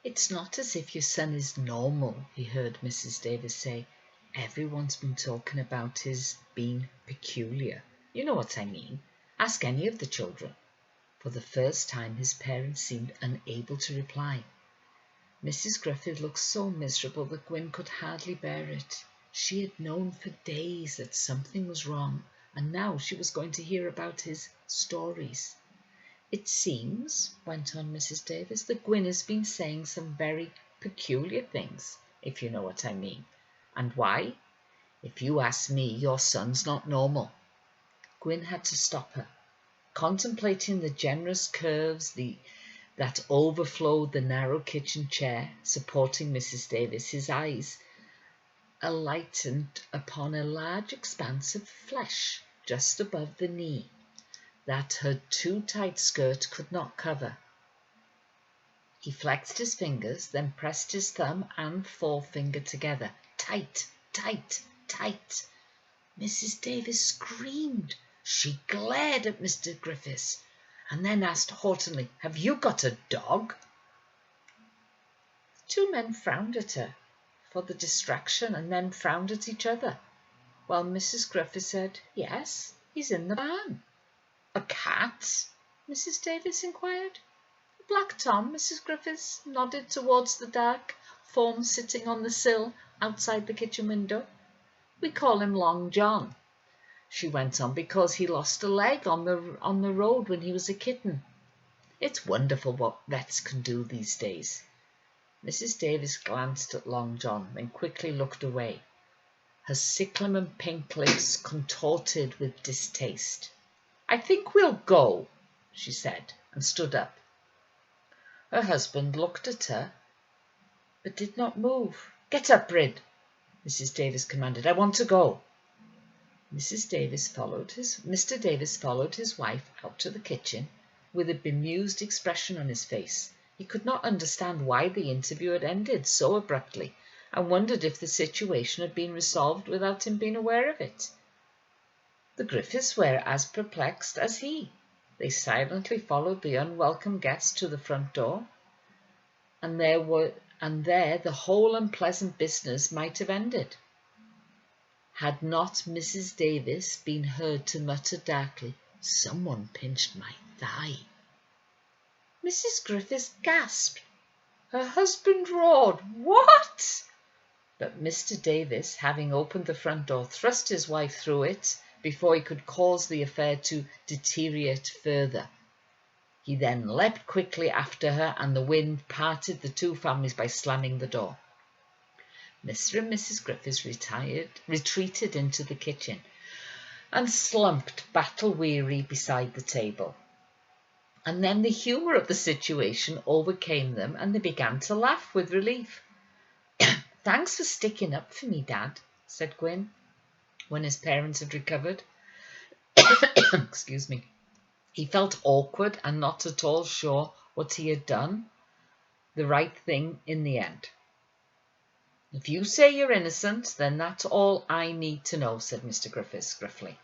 It's not as if your son is normal, he heard Mrs. Davis say. Everyone's been talking about his being peculiar. You know what I mean. Ask any of the children. For the first time his parents seemed unable to reply. Mrs. Griffith looked so miserable that Gwyn could hardly bear it. She had known for days that something was wrong, and now she was going to hear about his stories. It seems, went on Mrs. Davis, that Gwyn has been saying some very peculiar things, if you know what I mean. And why? If you ask me, your son's not normal. Gwyn had to stop her. Contemplating the generous curves that overflowed the narrow kitchen chair supporting Mrs. Davis, his eyes alighted upon a large expanse of flesh just above the knee that her too tight skirt could not cover. He flexed his fingers, then pressed his thumb and forefinger together. Tight, tight, tight. Mrs. Davis screamed. She glared at Mr. Griffiths and then asked haughtily, "Have you got a dog?" The two men frowned at her for the distraction and then frowned at each other, while Mrs. Griffiths said, "Yes, he's in the barn." "A cat?" Mrs. Davis inquired. "A black Tom." Mrs. Griffiths nodded towards the dark form sitting on the sill outside the kitchen window. "We call him Long John," she went on, "because he lost a leg on the road when he was a kitten. It's wonderful what vets can do these days." Mrs. Davis glanced at Long John, then quickly looked away. Her cyclamen pink lips contorted with distaste. "I think we'll go," she said, and stood up. Her husband looked at her, but did not move. "Get up, Rid," Mrs. Davis commanded. "I want to go." Mr. Davis followed his wife out to the kitchen with a bemused expression on his face. He could not understand why the interview had ended so abruptly, and wondered if the situation had been resolved without him being aware of it. The Griffiths were as perplexed as he. They silently followed the unwelcome guest to the front door, and there the whole unpleasant business might have ended, had not Mrs. Davis been heard to mutter darkly, "Someone pinched my thigh." Mrs. Griffiths gasped. Her husband roared, "What?" But Mr. Davis, having opened the front door, thrust his wife through it before he could cause the affair to deteriorate further. He then leapt quickly after her, and the wind parted the two families by slamming the door. Mr. and Mrs. Griffiths retreated into the kitchen and slumped battle-weary beside the table. And then the humour of the situation overcame them, and they began to laugh with relief. "Thanks for sticking up for me, Dad," said Gwyn, when his parents had recovered. Excuse me. He felt awkward and not at all sure what he had done the right thing in the end. "If you say you're innocent, then that's all I need to know," said Mr. Griffiths gruffly.